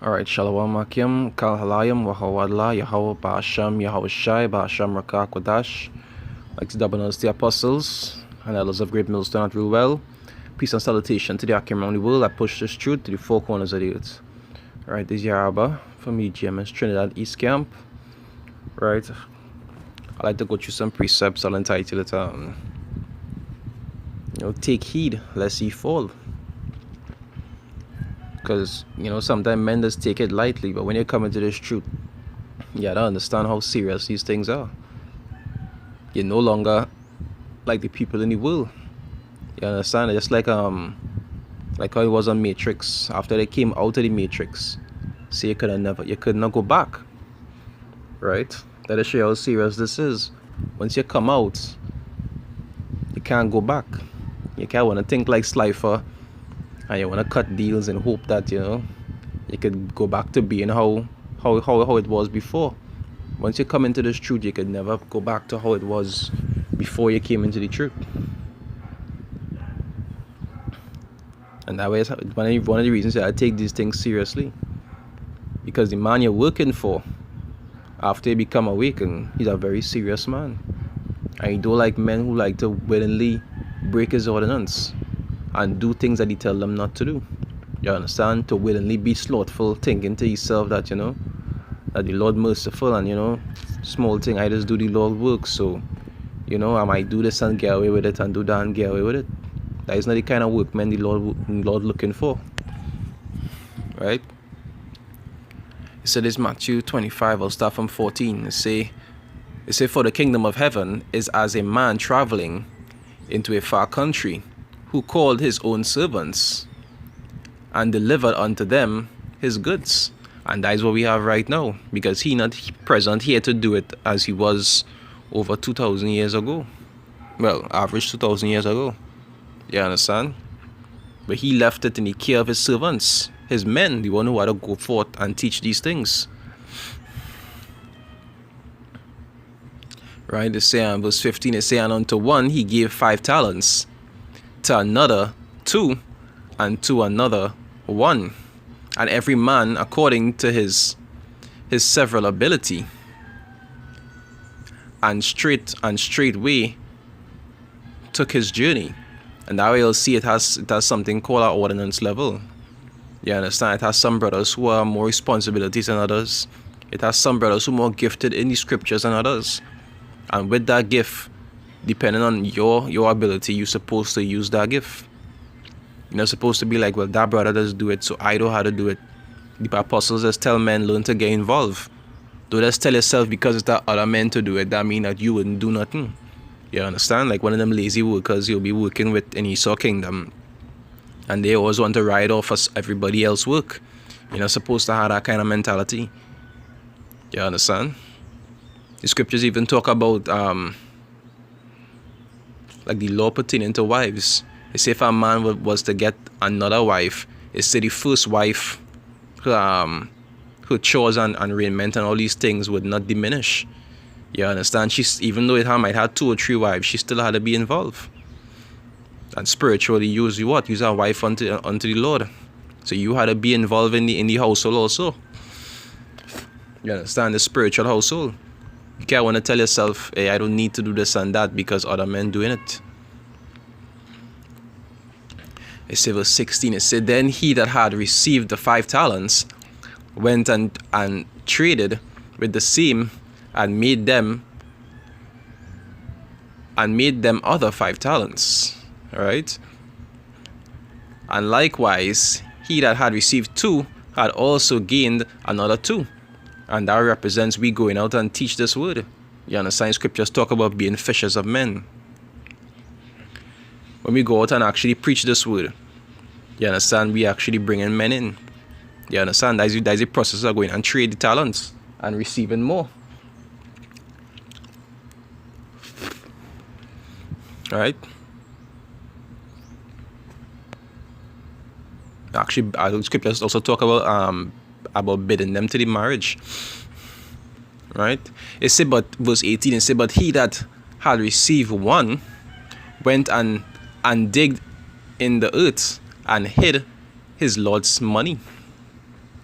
Alright, Shalom Akim, Kal Halayim, Wahawadla, Yahweh Ba'asham, Yahweh Shai, Ba'asham Rakak Wadash, like the double the apostles, and elders of great mills do not rule well. Peace and salutation to the Akim around the world that push this truth to the four corners of the earth. Alright, this is Yaraba from EGMS Trinidad East Camp. Right, I like to go through some precepts. I'll entitle it, take heed lest ye fall. Because, sometimes men just take it lightly, but when you come into this truth, you gotta understand how serious these things are. You're no longer like the people in the world. You understand? Just like how it was on Matrix. After they came out of the Matrix, so you could not go back. Right? That'll show you how serious this is. Once you come out, you can't go back. You can't want to think like Slifer, and you want to cut deals and hope that you could go back to being how it was before. Once you come into this truth, you could never go back to how it was before you came into the truth. And that way is one of the reasons that I take these things seriously, because the man you're working for, after you become awakened, he's a very serious man, and he don't like men who like to willingly break his ordinance and do things that he tell them not to do. You understand? To willingly be slothful, thinking to yourself that that the Lord merciful, and small thing, I just do the Lord work, so I might do this and get away with it, and do that and get away with it. That is not the kind of workman the Lord looking for. Right? So this Matthew 25, I'll start from 14. It say, for the kingdom of heaven is as a man traveling into a far country, who called his own servants and delivered unto them his goods. And that is what we have right now, because he not present here to do it as he was over 2,000 years ago. Well, average 2,000 years ago. You understand? But he left it in the care of his servants, his men, the one who had to go forth and teach these things. Right? They say in verse 15, they say, and unto one he gave 5 talents, to another 2, and to another 1, and every man according to his several ability. And straightway took his journey. And that way you'll see it has something called our ordinance level. You understand? It has some brothers who are more responsibilities than others. It has some brothers who are more gifted in the scriptures than others. And with that gift, depending on your ability, you're supposed to use that gift. You're not supposed to be like, well, that brother does do it, so I know how to do it. The apostles just tell men, learn to get involved. Don't just tell yourself because it's that other men to do it, that mean that you wouldn't do nothing. You understand? Like one of them lazy workers you'll be working with in Esau Kingdom, and they always want to ride off as everybody else work. You're not supposed to have that kind of mentality. You understand? The scriptures even talk about like the law pertaining to wives. They say if a man was to get another wife, they say the first wife, her chores and raiment and all these things would not diminish. You understand? She's, even though it might have 2 or 3 wives, she still had to be involved. And spiritually, use her wife unto the Lord. So you had to be involved in the household also. You understand? The spiritual household. You can't want to tell yourself, hey, I don't need to do this and that because other men doing it. It says verse 16, it said, then he that had received the 5 talents went and traded with the same, and made them other 5 talents. Alright? And likewise, he that had received 2 had also gained another 2. And that represents we going out and teach this word. You understand? Scriptures talk about being fishers of men. When we go out and actually preach this word, you understand, we actually bringing men in. You understand? That's the process of going and trade the talents and receiving more. Alright? Actually, scriptures also talk about bidding them to the marriage. Right? It said, but verse 18, it said, but he that had received 1 went and digged in the earth and hid his Lord's money.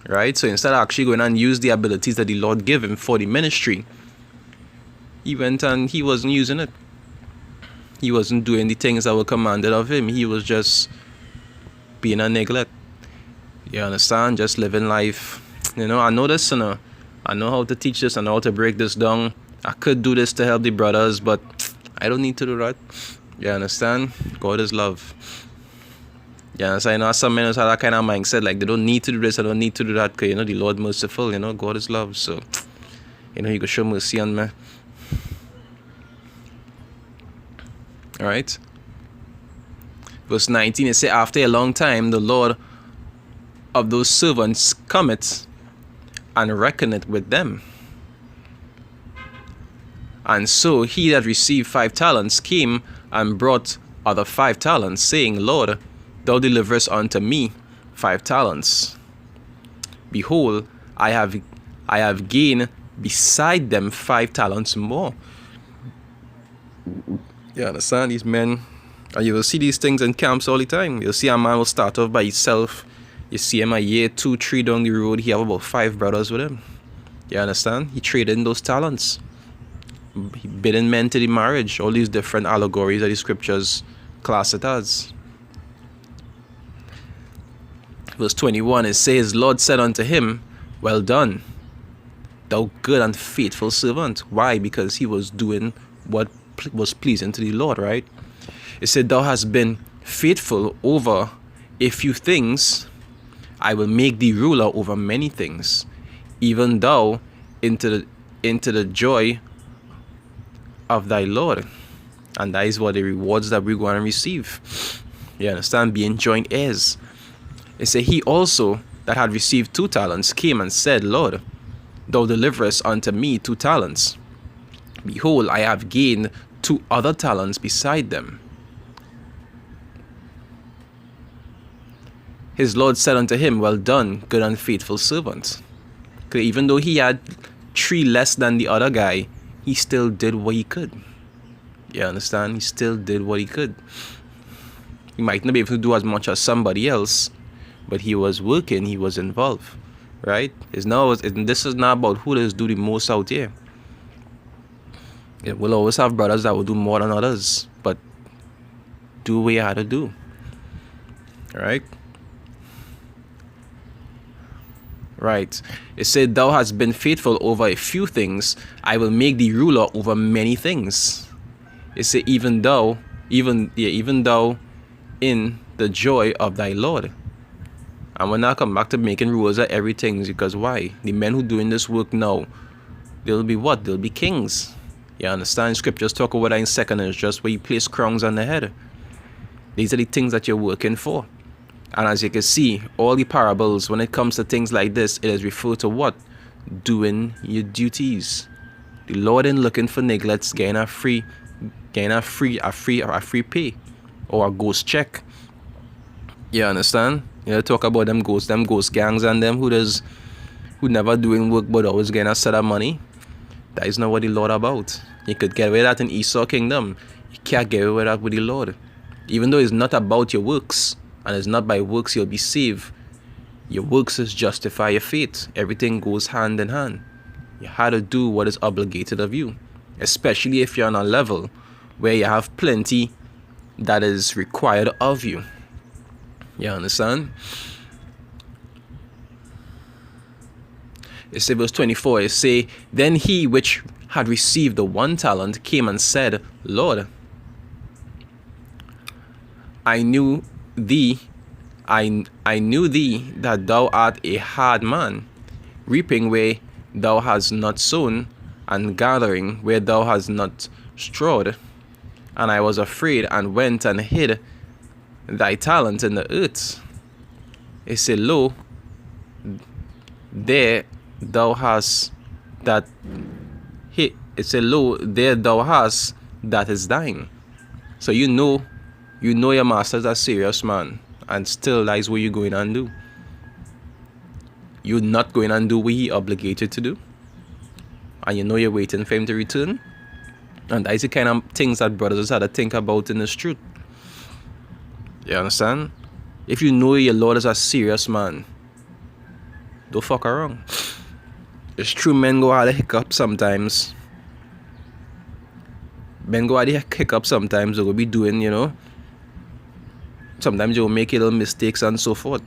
right? So instead of actually going and use the abilities that the Lord gave him for the ministry, he went and he wasn't using it. He wasn't doing the things that were commanded of him. He was just being a neglect. You understand? Just living life. I know this, I know how to teach this, I know how to break this down. I could do this to help the brothers, but I don't need to do that. You understand? God is love. You understand? Some men have that kind of mindset, like they don't need to do this, I don't need to do that, because, the Lord merciful, God is love. So, He could show mercy on me. Alright? Verse 19, it says, after a long time, the Lord of those servants cometh and reckoneth with them. And so he that received 5 talents came and brought other 5 talents, saying, Lord, thou deliverest unto me 5 talents. Behold, I have gained beside them 5 talents more. You understand? These men, and you will see these things in camps all the time. You'll see a man will start off by himself. You see him a year, 2, 3 down the road, he have about 5 brothers with him. You understand? He traded in those talents. He bidding men to the marriage. All these different allegories that the scriptures class it as. Verse 21, it says, Lord said unto him, well done, thou good and faithful servant. Why? Because he was doing what was pleasing to the Lord, right? It said, thou hast been faithful over a few things, I will make thee ruler over many things. Even thou into the joy of thy Lord. And that is what the rewards that we're going to receive. You understand? Being joint heirs. It said, he also that had received 2 talents came and said, Lord, thou deliverest unto me 2 talents. Behold, I have gained 2 other talents beside them. His Lord said unto him, well done, good and faithful servant. Okay, even though he had 3 less than the other guy, he still did what he could. You understand? He still did what he could. He might not be able to do as much as somebody else, but he was working, he was involved. Right? This is not about who does do the most out here. We'll always have brothers that will do more than others, but do what you had to do. Right? Right. It said, thou hast been faithful over a few things, I will make thee ruler over many things. It said, even thou in the joy of thy Lord. And we're not come back to making rulers of everything, because why? The men who doing this work now, they'll be what? They'll be kings. You understand? Scriptures talk about that in 2nd is just where you place crowns on the head. These are the things that you're working for. And as you can see, all the parables, when it comes to things like this, it is referred to what? Doing your duties. The Lord ain't looking for neglects, getting a free pay or a ghost check. You understand? Talk about them ghost gangs and them who never doing work but always getting a set of money. That is not what the Lord about. You could get away with that in Esau kingdom. You can't get away with that with the Lord. Even though it's not about your works, and it's not by works you'll be saved. Your works is justify your faith. Everything goes hand in hand. You have to do what is obligated of you. Especially if you're on a level where you have plenty that is required of you. You understand? It says verse 24, it say, then he which had received the 1 talent came and said, Lord, I knew thee that thou art a hard man, reaping where thou hast not sown, and gathering where thou hast not strawed. And I was afraid, and went and hid thy talent in the earth. It said, lo, there thou hast that hit. It said, lo, there thou hast that is thine. So you know your master's a serious man, and still that is what you're going and do. You're not going and do what he obligated to do, and you're waiting for him to return. And that is the kind of things that brothers had to think about in this truth. You understand? If you know your Lord is a serious man, Don't fuck around. It's true, men go have a hiccup sometimes. Men go have a hiccup sometimes. They'll be doing, sometimes you'll make little mistakes and so forth.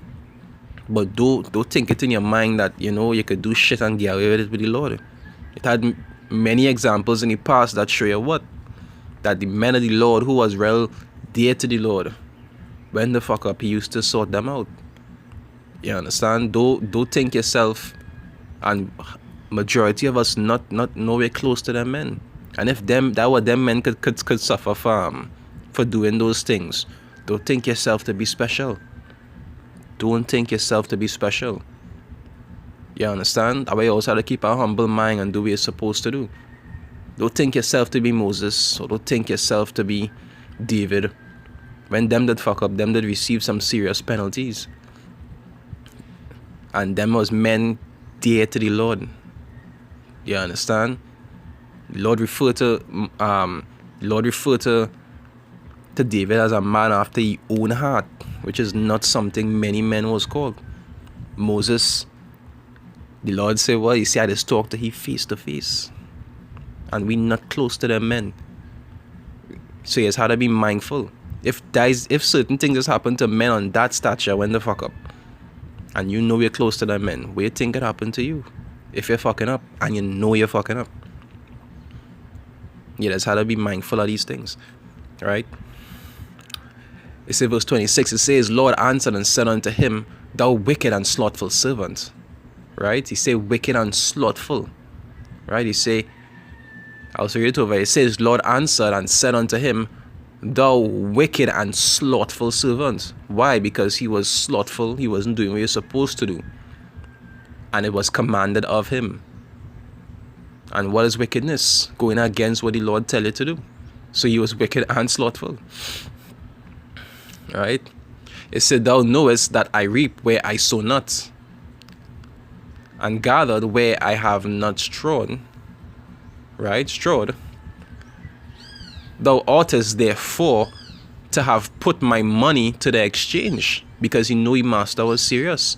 But don't think it in your mind that, you could do shit and get away with it with the Lord. It had many examples in the past that show you what? That the men of the Lord who was real dear to the Lord, when the fuck up, he used to sort them out. You understand? Don't think yourself, and majority of us not nowhere close to them men. And if them men could suffer for doing those things, don't think yourself to be special. Don't think yourself to be special. You understand? That way you also have to keep a humble mind and do what you're supposed to do. Don't think yourself to be Moses, or don't think yourself to be David. When them did fuck up, them did receive some serious penalties. And them was men dear to the Lord. You understand? The Lord referred to David as a man after his own heart, which is not something many men was called. Moses, the Lord said, well, you see, I just talk to him face to face. And we not close to them men. So you just have to be mindful. If certain things just happen to men on that stature, when the fuck up, and you know you're close to them men, what you think it happened to you? If you're fucking up, and you know you're fucking up. You just have to be mindful of these things. Right? It says verse 26, it says, Lord answered and said unto him, thou wicked and slothful servant. Right? He say wicked and slothful. Right? He say, I'll read it over. It says, Lord answered and said unto him, thou wicked and slothful servant. Why? Because he was slothful. He wasn't doing what he was supposed to do. And it was commanded of him. And what is wickedness? Going against what the Lord tell you to do. So he was wicked and slothful. Right? It said, thou knowest that I reap where I sow not, and gathered where I have not strewn. Right? Strode. Thou oughtest therefore to have put my money to the exchange, because you know your master was serious.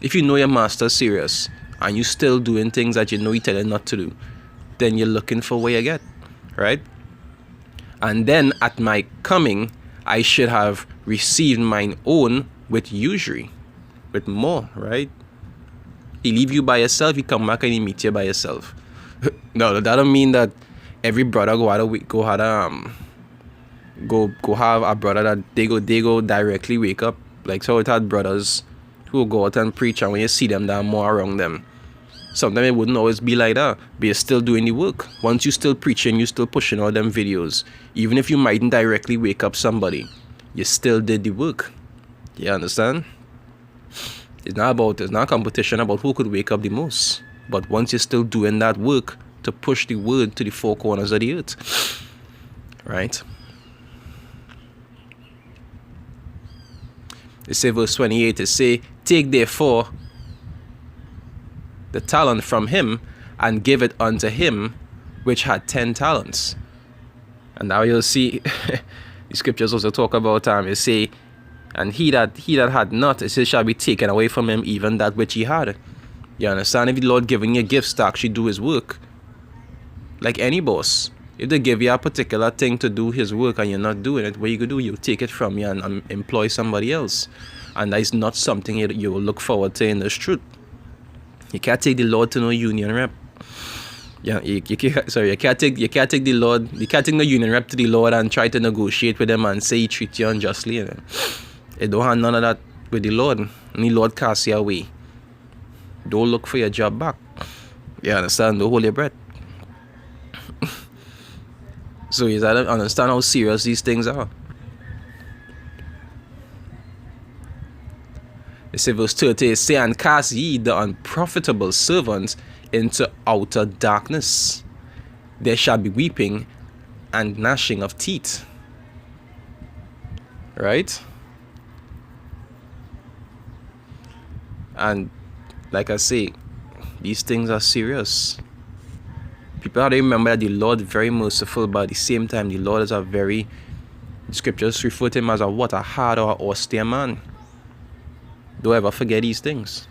If you know your master is serious and you still doing things that you know he tell you not to do, then you're looking for where you get. Right? And then at my coming I should have received mine own with usury, with more. Right? He leave you by yourself, he come back and he meet you by yourself. No, that don't mean that every brother go have a brother that they go directly wake up. Like, so it had brothers who go out and preach, and when you see them, there are more around them. Sometimes it wouldn't always be like that, but you're still doing the work. Once you still preaching, you still pushing all them videos. Even if you mightn't directly wake up somebody, you still did the work. You understand? It's not a competition about who could wake up the most. But once you're still doing that work to push the word to the four corners of the earth. Right? It say verse 28, it say, take therefore the talent from him and give it unto him which had 10 talents. And now you'll see the scriptures also talk about it say, and he that had not, it says, shall be taken away from him even that which he had. You understand? If the Lord giving you gifts to actually do his work, like any boss, if they give you a particular thing to do his work and you're not doing it, what you could do, you take it from you and employ somebody else. And that is not something you will look forward to in this truth. You can't take the Lord to no union rep. Yeah, you can't take the Lord, you can't take no union rep to the Lord and try to negotiate with him and say he treat you unjustly. You don't have none of that with the Lord. And the Lord cast you away. Don't look for your job back. You understand? Don't hold your breath. So you gotta understand how serious these things are. It says verse 30, say, and cast ye the unprofitable servants into outer darkness. There shall be weeping and gnashing of teeth. Right? And like I say, these things are serious. People have to remember that the Lord is very merciful, but at the same time, the Lord is the scriptures refer to him as a hard or austere man. Don't ever forget these things.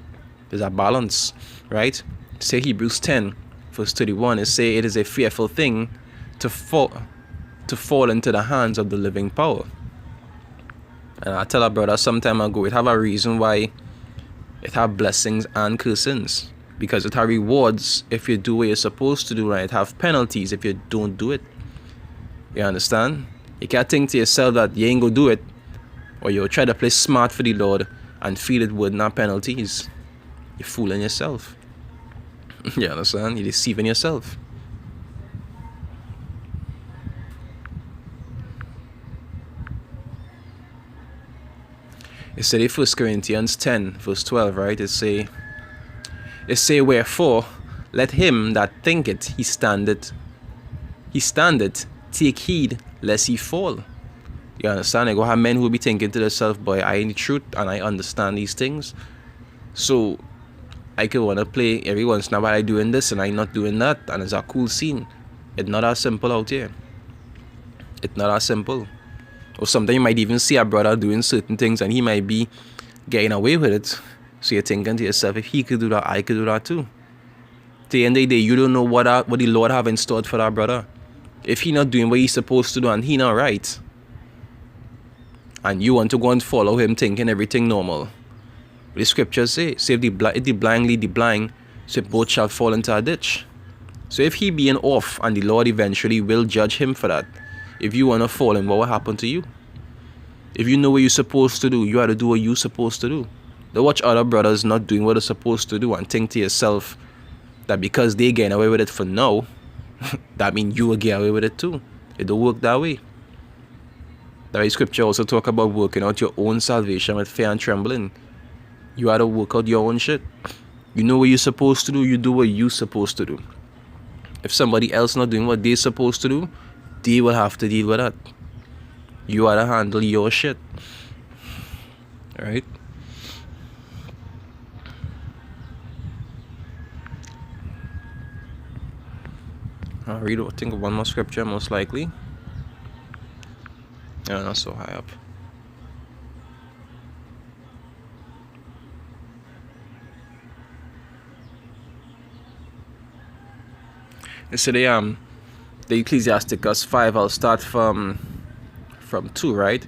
There's a balance, right? Say Hebrews 10, verse 31, it say it is a fearful thing to fall into the hands of the living power. And I tell a brother some time ago, it have a reason why it have blessings and cursings. Because it have rewards if you do what you're supposed to do, and it have penalties if you don't do it. You understand? You can't think to yourself that you ain't gonna do it, or you'll try to play smart for the Lord and feel it would not penalties. You're fooling yourself. You understand? You're deceiving yourself. It said in 1 Corinthians 10, verse 12, right? It say, wherefore, let him that thinketh he standeth, take heed lest he fall. You understand? I go have men who will be thinking to themselves, boy, I in the truth and I understand these things. So I could want to play every once in a while I doing this and I not doing that, and it's a cool scene. It's not as simple out here. It's not as simple. Or sometimes you might even see a brother doing certain things and he might be getting away with it. So you're thinking to yourself, if he could do that, I could do that too. At the end of the day, you don't know what the Lord have in store for that brother. If he not doing what he's supposed to do and he not right, and you want to go and follow him thinking everything normal, the scriptures say if the blind lead the blind, so both shall fall into a ditch. So if he being off and the Lord eventually will judge him for that, if you want to fall in, what will happen to you? If you know what you're supposed to do, you have to do what you're supposed to do. Don't watch other brothers not doing what they're supposed to do and think to yourself that because they getting away with it for now, that means you will get away with it too. It don't work that way. The scripture also talk about working out your own salvation with fear and trembling. You have to work out your own shit. You know what you're supposed to do, you do what you're supposed to do. If somebody else not doing what they're supposed to do, they will have to deal with that. You have to handle your shit. Alright? I'll read, I think, one more scripture most likely. Yeah, not so high up. It said the Ecclesiasticus 5, I'll start from 2, right?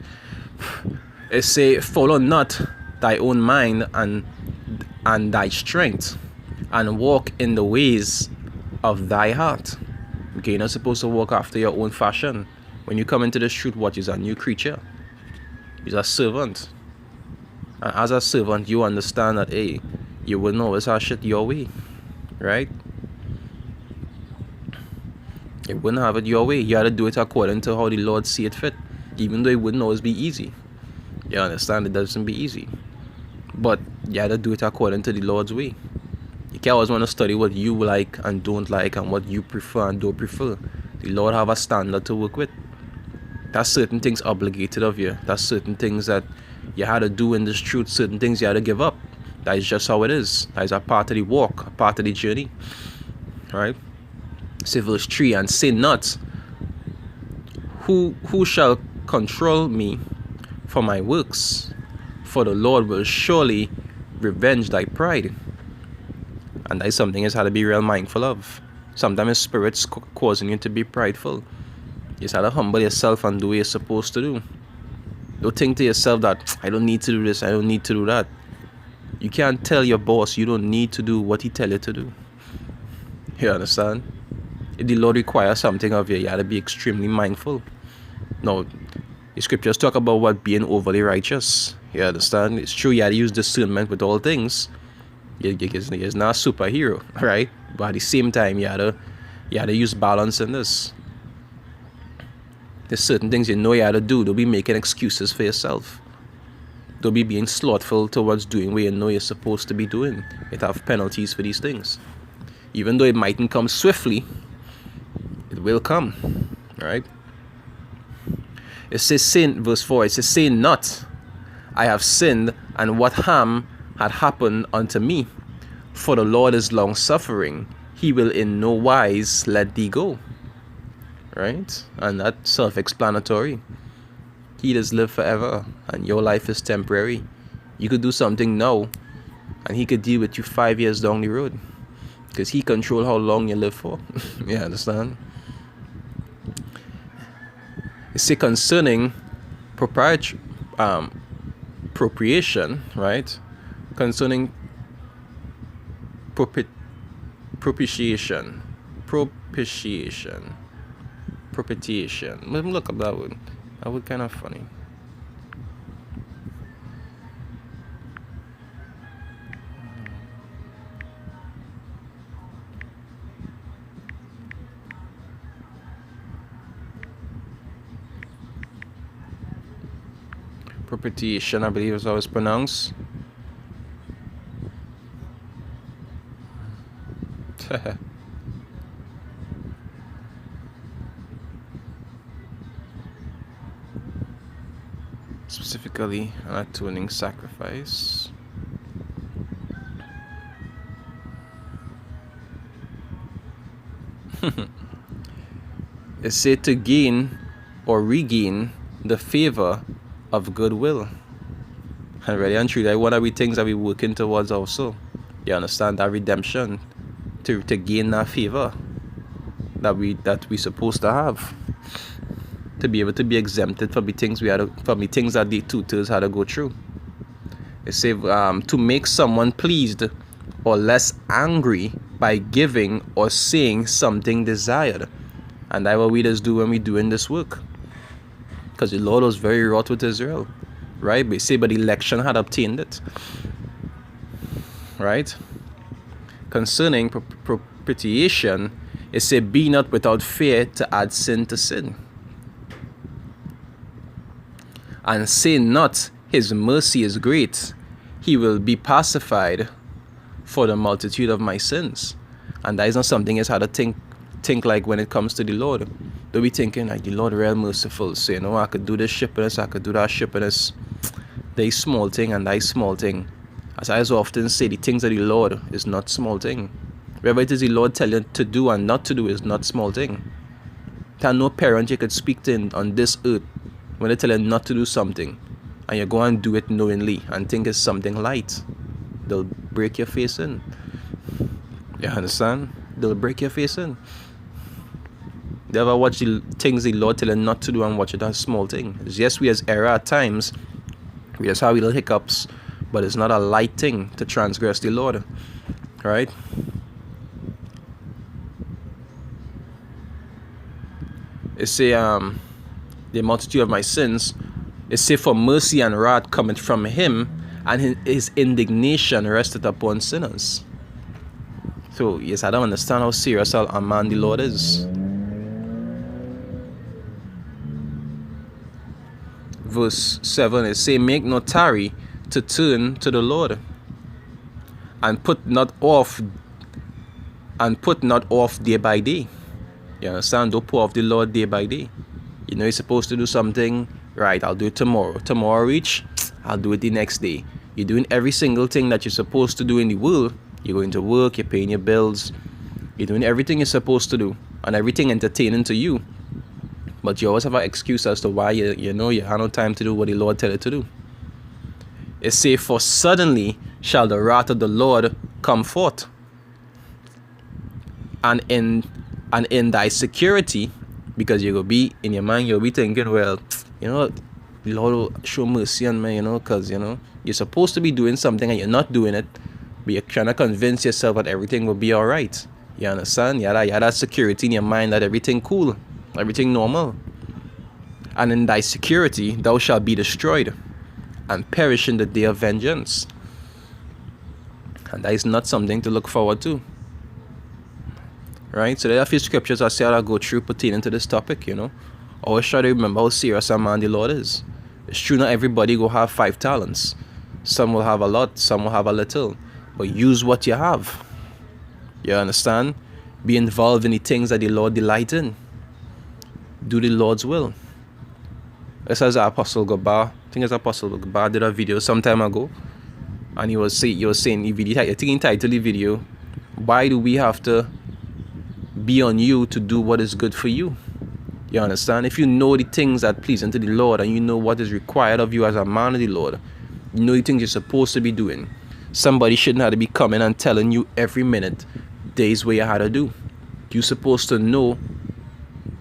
It say, follow not thy own mind and thy strength, and walk in the ways of thy heart. Okay, you're not supposed to walk after your own fashion. When you come into this truth, what is a new creature? You're a servant. And as a servant, you understand that, hey, you wouldn't always have shit your way, right? You wouldn't have it your way. You had to do it according to how the Lord see it fit. Even though it wouldn't always be easy. You understand? It doesn't be easy. But you had to do it according to the Lord's way. You can't always want to study what you like and don't like and what you prefer and don't prefer. The Lord have a standard to work with. There's certain things obligated of you. There's certain things that you had to do in this truth. Certain things you had to give up. That is just how it is. That is a part of the walk, a part of the journey. Right? Say verse 3, and say not, who shall control me for my works? For the Lord will surely revenge thy pride. And that is something you have to be real mindful of. Sometimes spirits causing you to be prideful. You just have to humble yourself and do what you're supposed to do. Don't think to yourself that, I don't need to do this, I don't need to do that. You can't tell your boss you don't need to do what he tell you to do. You understand? If the Lord requires something of you, you have to be extremely mindful. Now, the scriptures talk about what being overly righteous. You understand? It's true you have to use discernment with all things. You're not a superhero, right? But at the same time, you have to use balance in this. There's certain things you know you have to do. Don't be making excuses for yourself. Don't be being slothful towards doing what you know you're supposed to be doing. It have penalties for these things. Even though it mightn't come swiftly, it will come, right? It says, sin, verse 4, it says, say not, I have sinned, and what harm had happened unto me? For the Lord is long suffering, he will in no wise let thee go. Right? And that's self-explanatory. He does live forever, and your life is temporary. You could do something now and he could deal with you 5 years down the road, because he control how long you live for. You understand? You see, concerning appropriation, right? Concerning propitiation. Let me look up that word. That would kind of funny. Propitiation, I believe is how it's pronounced. Specifically, an atoning sacrifice. It said to gain or regain the favor of goodwill. And really and truly, one of the things that we're working towards also. You understand, that redemption, to gain that favor that we supposed to have, to be able to be exempted from the things from the things that the tutors had to go through. It says to make someone pleased or less angry by giving or saying something desired. And that's what we just do when we doing this work. Because the Lord was very wroth with Israel, right? But say, but election had obtained it, right? Concerning propitiation, it said, be not without fear to add sin to sin. And say not, his mercy is great, he will be pacified for the multitude of my sins. And that is not something else how to think like when it comes to the Lord. Don't be thinking like the Lord real merciful. So you know, I could do this shippiness, I could do that shippiness. They small thing and that small thing. As I so often say, the things of the Lord is not small thing. Whatever it is the Lord tell you to do and not to do is not small thing. There's no parent you could speak to on this earth when they tell you not to do something and you go and do it knowingly and think it's something light. They'll break your face in. You understand? They'll break your face in. You ever watch the things the Lord tell you not to do and watch it as small thing? Yes, we as error at times. We just have little hiccups, but it's not a light thing to transgress the Lord. Right? It say the multitude of my sins. It say for mercy and wrath cometh from him, and his indignation resteth upon sinners. So yes, I don't understand how serious a man the Lord is. Verse 7, it say, make no tarry to turn to the Lord, and put not off day by day. You understand? Don't put off the Lord day by day. You know you're supposed to do something, right? I'll do it tomorrow. Tomorrow reach, I'll do it the next day. You're doing every single thing that you're supposed to do in the world. You're going to work, you're paying your bills, you're doing everything you're supposed to do, and everything entertaining to you. But you always have an excuse as to why you know you have no time to do what the Lord tell you to do. It say, for suddenly shall the wrath of the Lord come forth, and in thy security, because you will be in your mind, you'll be thinking, well, you know, the Lord will show mercy on me, you know, because you know you're supposed to be doing something and you're not doing it, but you're trying to convince yourself that everything will be all right. You understand? You have that security in your mind that everything cool, everything normal. And in thy security thou shalt be destroyed and perish in the day of vengeance. And that is not something to look forward to. Right? So there are a few scriptures I say I'll go through pertaining to this topic, you know. Always try to remember how serious a man the Lord is. It's true, not everybody will have 5 talents. Some will have a lot, some will have a little. But use what you have. You understand? Be involved in the things that the Lord delights in. Do the Lord's will. This is Apostle Gabar. I think it's Apostle Gabar did a video some time ago. And he was saying, I think he entitled the video, why do we have to be on you to do what is good for you? You understand? If you know the things that please unto the Lord, and you know what is required of you as a man of the Lord, you know the things you're supposed to be doing. Somebody shouldn't have to be coming and telling you every minute days where you had to do. You're supposed to know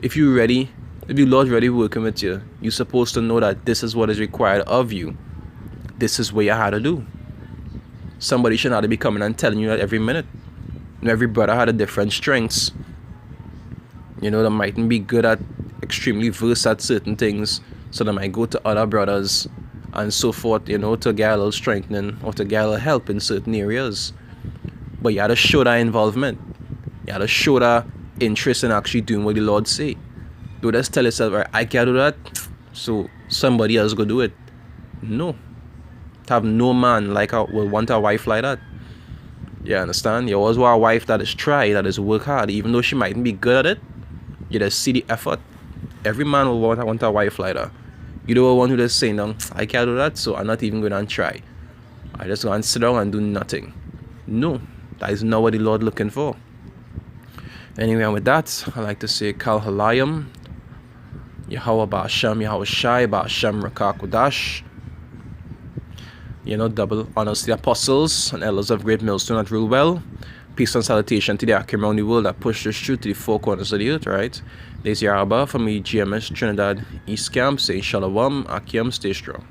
if you're ready, if the Lord's ready working with you, you're supposed to know that this is what is required of you. This is what you had to do. Somebody shouldn't have to be coming and telling you that every minute. And every brother had a different strengths. They mightn't be good at extremely versed at certain things, so they might go to other brothers and so forth, to get a little strengthening or to get a little help in certain areas. But you had to show that involvement. You had to show that interest in actually doing what the Lord say. Don't just tell yourself, right, I can't do that, so somebody else go do it. No. Have no man will want a wife like that. You understand? You always want a wife that is try, that is work hard, even though she mightn't be good at it. You just see the effort. Every man will want a wife like that. You don't want who just saying, no, I can't do that, so I'm not even going to try. I just go and sit down and do nothing. No, that is not what the Lord looking for. Anyway, and with that, I like to say Kal Halayim, Yahweh Ba'Hashem, Yahweh Shai, Ba'Hashem Rakak Kodash. Double honors to the apostles and elders of Great Millstone that rule well. Peace and salutation to the Akim around the world that push this truth to the four corners of the earth, right? This is Yaraba from the GMS Trinidad East Camp, saying Shalom, Akim, stay strong.